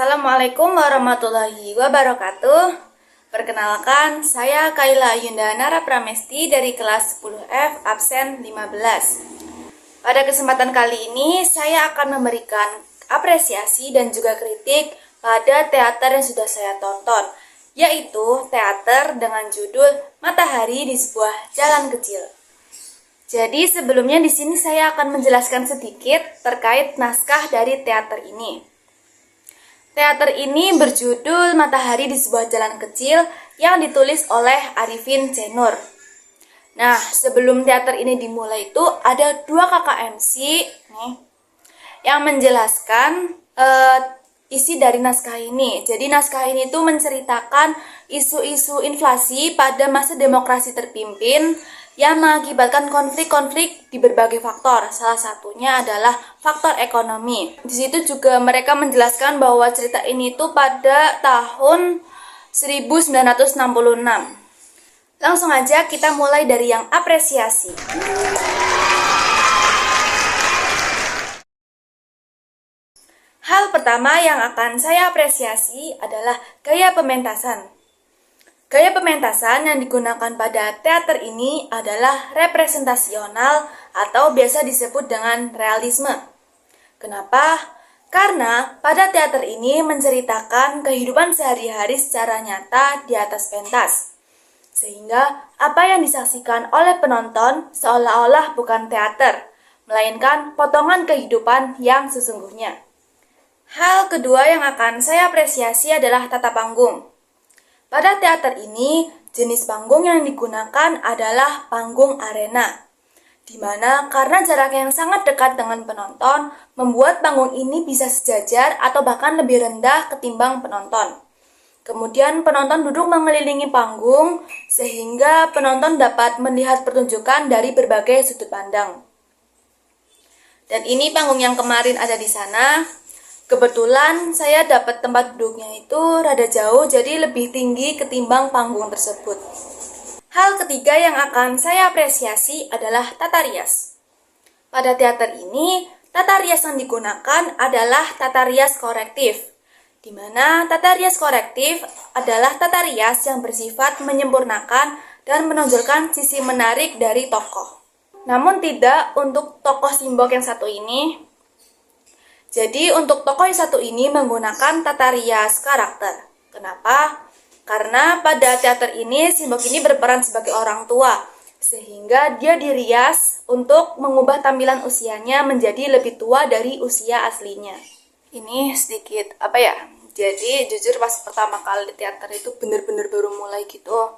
Assalamualaikum warahmatullahi wabarakatuh. Perkenalkan, saya Kaila Yunda Nara Pramesti dari kelas 10F absen 15. Pada kesempatan kali ini, saya akan memberikan apresiasi dan juga kritik pada teater yang sudah saya tonton, yaitu teater dengan judul Matahari di Sebuah Jalan Kecil. Jadi sebelumnya di sini saya akan menjelaskan sedikit terkait naskah dari teater ini. Teater ini berjudul Matahari di Sebuah Jalan Kecil yang ditulis oleh Arifin C. Nur. Nah, sebelum teater ini dimulai itu ada dua kakak MC nih yang menjelaskan isi dari naskah ini. Jadi naskah ini tuh menceritakan isu-isu inflasi pada masa demokrasi terpimpin yang mengakibatkan konflik-konflik di berbagai faktor. Salah satunya adalah faktor ekonomi. Di situ juga mereka menjelaskan bahwa cerita ini tuh pada tahun 1966. Langsung aja kita mulai dari yang apresiasi. Hal pertama yang akan saya apresiasi adalah gaya pementasan. Gaya pementasan yang digunakan pada teater ini adalah representasional atau biasa disebut dengan realisme. Kenapa? Karena pada teater ini menceritakan kehidupan sehari-hari secara nyata di atas pentas. Sehingga apa yang disaksikan oleh penonton seolah-olah bukan teater, melainkan potongan kehidupan yang sesungguhnya. Hal kedua yang akan saya apresiasi adalah tata panggung. Pada teater ini, jenis panggung yang digunakan adalah panggung arena, di mana karena jarak yang sangat dekat dengan penonton, membuat panggung ini bisa sejajar atau bahkan lebih rendah ketimbang penonton. Kemudian penonton duduk mengelilingi panggung, sehingga penonton dapat melihat pertunjukan dari berbagai sudut pandang. Dan ini panggung yang kemarin ada di sana. Kebetulan saya dapat tempat duduknya itu rada jauh, jadi lebih tinggi ketimbang panggung tersebut. Hal ketiga yang akan saya apresiasi adalah tata rias. Pada teater ini, tata rias yang digunakan adalah tata rias korektif, di mana tata rias korektif adalah tata rias yang bersifat menyempurnakan dan menonjolkan sisi menarik dari tokoh. Namun tidak untuk tokoh simbol yang satu ini. Jadi untuk tokoh yang satu ini menggunakan tata rias karakter. Kenapa? Karena pada teater ini Simbok ini berperan sebagai orang tua, sehingga dia dirias untuk mengubah tampilan usianya menjadi lebih tua dari usia aslinya. Ini sedikit jadi jujur pas pertama kali di teater itu bener-bener baru mulai gitu,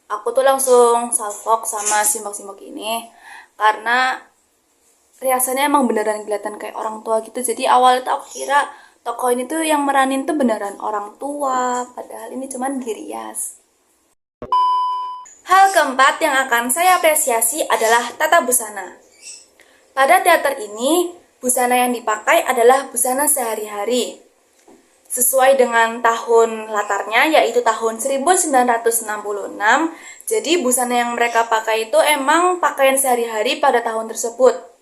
aku tuh langsung salfok sama Simbok-Simbok ini karena riasannya emang beneran kelihatan kayak orang tua gitu. Jadi awalnya tuh aku kira tokoh ini tuh yang meranin tuh beneran orang tua, padahal ini cuman dirias. Hal keempat yang akan saya apresiasi adalah tata busana. Pada teater ini, busana yang dipakai adalah busana sehari-hari. Sesuai dengan tahun latarnya, yaitu tahun 1966, jadi busana yang mereka pakai itu emang pakaian sehari-hari pada tahun tersebut.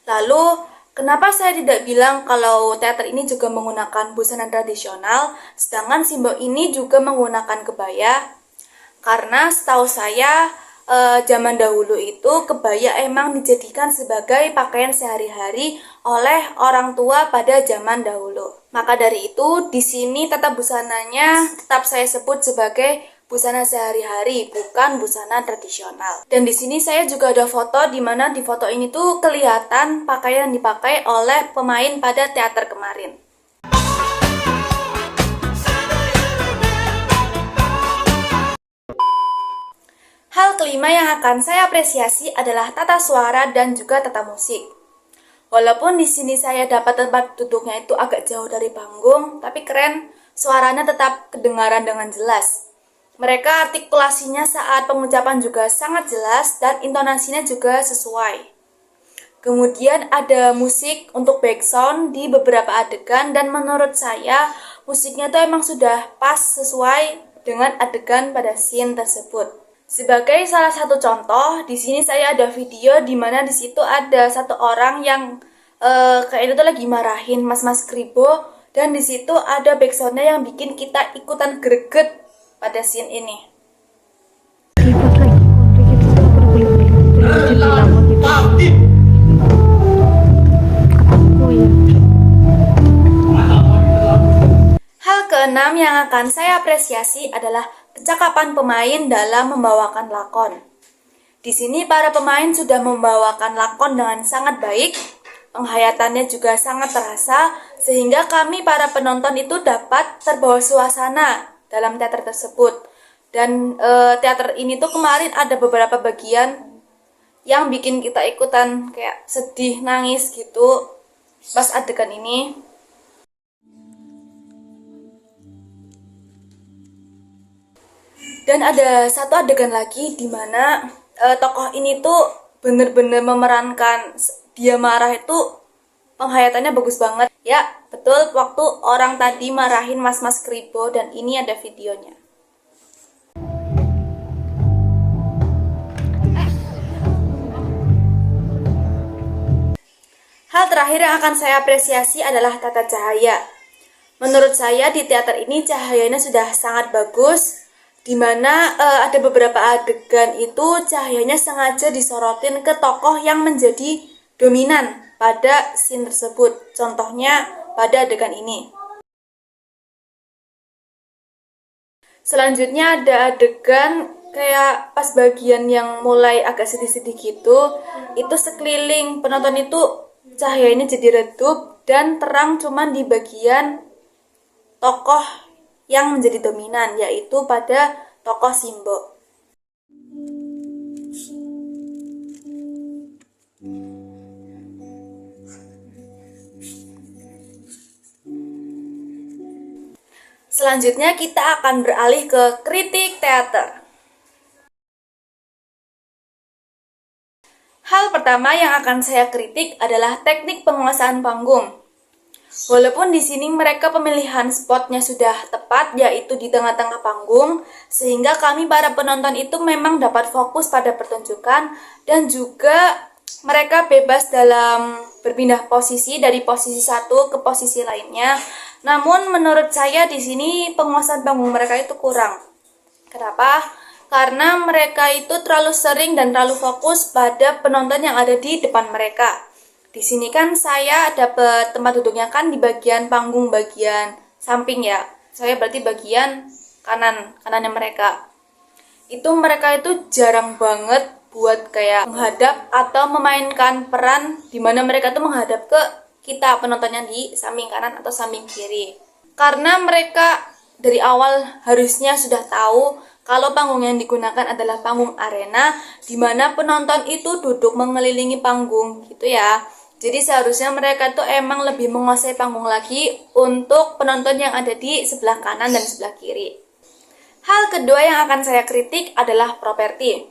Lalu, kenapa saya tidak bilang kalau teater ini juga menggunakan busana tradisional, sedangkan Simbok ini juga menggunakan kebaya? Karena setahu saya, zaman dahulu itu kebaya emang dijadikan sebagai pakaian sehari-hari oleh orang tua pada zaman dahulu. Maka dari itu, di sini tata busananya tetap saya sebut sebagai busana sehari-hari, bukan busana tradisional. Dan di sini saya juga ada foto di mana di foto ini tuh kelihatan pakaian yang dipakai oleh pemain pada teater kemarin. Hal kelima yang akan saya apresiasi adalah tata suara dan juga tata musik. Walaupun di sini saya dapat tempat duduknya itu agak jauh dari panggung, tapi keren, suaranya tetap kedengaran dengan jelas. Mereka artikulasinya saat pengucapan juga sangat jelas dan intonasinya juga sesuai. Kemudian ada musik untuk background di beberapa adegan dan menurut saya musiknya tuh emang sudah pas sesuai dengan adegan pada scene tersebut. Sebagai salah satu contoh, di sini saya ada video di mana di situ ada satu orang yang kayaknya tuh lagi marahin mas-mas kribo Dan di situ ada backsoundnya yang bikin kita ikutan greget pada scene ini. Ribet lagi konflik itu suka berbelit-belit jadi lama gitu. Oh ya. Hal keenam yang akan saya apresiasi adalah kecakapan pemain dalam membawakan lakon. Di sini para pemain sudah membawakan lakon dengan sangat baik, penghayatannya juga sangat terasa, sehingga kami para penonton itu dapat terbawa suasana dalam teater tersebut. Dan teater ini tuh kemarin ada beberapa bagian yang bikin kita ikutan kayak sedih, nangis gitu pas adegan ini. Dan ada satu adegan lagi di mana tokoh ini tuh bener-bener memerankan dia marah itu, penghayatannya bagus banget. Ya, betul, waktu orang tadi marahin Mas-Mas Kribo, dan ini ada videonya. Hal terakhir yang akan saya apresiasi adalah tata cahaya. Menurut saya di teater ini cahayanya sudah sangat bagus, di mana ada beberapa adegan itu cahayanya sengaja disorotin ke tokoh yang menjadi dominan pada scene tersebut. Contohnya pada adegan ini. Selanjutnya ada adegan kayak pas bagian yang mulai agak sedih-sedih gitu, itu sekeliling penonton itu cahayanya jadi redup dan terang cuman di bagian tokoh yang menjadi dominan, yaitu pada tokoh Simbo. Selanjutnya kita akan beralih ke kritik teater. Hal pertama yang akan saya kritik adalah teknik penguasaan panggung. Walaupun di sini mereka pemilihan spotnya sudah tepat, yaitu di tengah-tengah panggung, sehingga kami para penonton itu memang dapat fokus pada pertunjukan, dan juga mereka bebas dalam berpindah posisi dari posisi satu ke posisi lainnya. Namun menurut saya di sini penguasaan panggung mereka itu kurang. Kenapa? Karena mereka itu terlalu sering dan terlalu fokus pada penonton yang ada di depan mereka. Di sini kan saya dapat tempat duduknya kan di bagian panggung bagian samping ya. Saya berarti bagian kanannya mereka. Itu mereka itu jarang banget buat kayak menghadap atau memainkan peran di mana mereka tuh menghadap ke kita penontonnya di samping kanan atau samping kiri. Karena mereka dari awal harusnya sudah tahu kalau panggung yang digunakan adalah panggung arena, di mana penonton itu duduk mengelilingi panggung gitu ya. Jadi seharusnya mereka tuh emang lebih menguasai panggung lagi untuk penonton yang ada di sebelah kanan dan sebelah kiri. Hal kedua yang akan saya kritik adalah properti.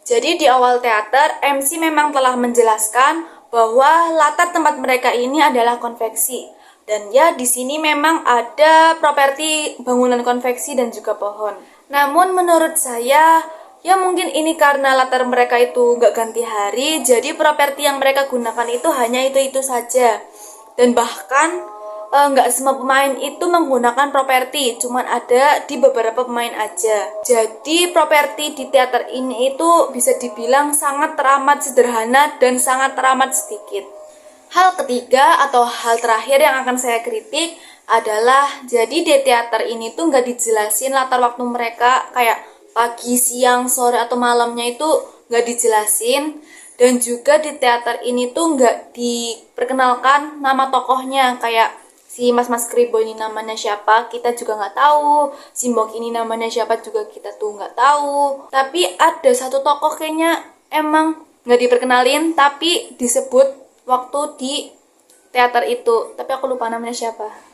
Jadi di awal teater, MC memang telah menjelaskan bahwa latar tempat mereka ini adalah konveksi. Dan ya di sini memang ada properti bangunan konveksi dan juga pohon. Namun menurut saya, ya mungkin ini karena latar mereka itu nggak ganti hari, jadi properti yang mereka gunakan itu hanya itu-itu saja. Dan bahkan nggak semua pemain itu menggunakan properti, cuman ada di beberapa pemain aja. Jadi properti di teater ini itu bisa dibilang sangat teramat sederhana dan sangat teramat sedikit. Hal ketiga atau hal terakhir yang akan saya kritik adalah jadi di teater ini tuh nggak dijelasin latar waktu mereka kayak pagi, siang, sore, atau malamnya itu nggak dijelasin. Dan juga di teater ini tuh nggak diperkenalkan nama tokohnya, kayak si Mas-Mas Kribo ini namanya siapa kita juga nggak tahu, si Mbok ini namanya siapa juga kita tuh nggak tahu. Tapi ada satu tokoh kayaknya emang nggak diperkenalin tapi disebut waktu di teater itu, tapi aku lupa namanya siapa.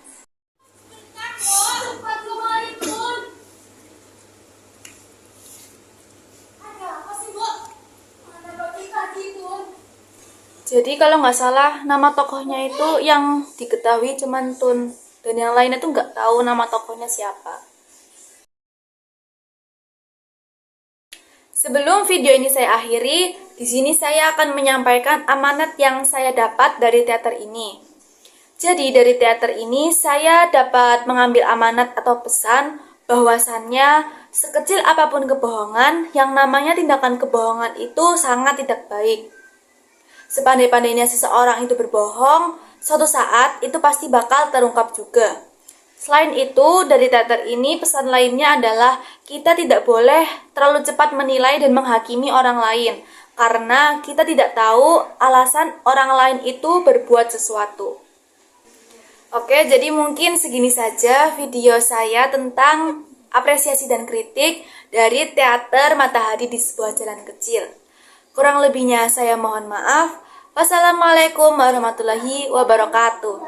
Jadi kalau nggak salah nama tokohnya itu yang diketahui cuman Tun, dan yang lainnya tuh nggak tahu nama tokohnya siapa. Sebelum video ini saya akhiri, di sini saya akan menyampaikan amanat yang saya dapat dari teater ini. Jadi dari teater ini saya dapat mengambil amanat atau pesan bahwasannya sekecil apapun kebohongan, yang namanya tindakan kebohongan itu sangat tidak baik. Sepandai-pandainya seseorang itu berbohong, suatu saat itu pasti bakal terungkap juga. Selain itu, dari teater ini pesan lainnya adalah kita tidak boleh terlalu cepat menilai dan menghakimi orang lain, karena kita tidak tahu alasan orang lain itu berbuat sesuatu. Oke, jadi mungkin segini saja video saya tentang apresiasi dan kritik dari teater Matahari di Sebuah Jalan Kecil. Kurang lebihnya saya mohon maaf. Wassalamualaikum warahmatullahi wabarakatuh.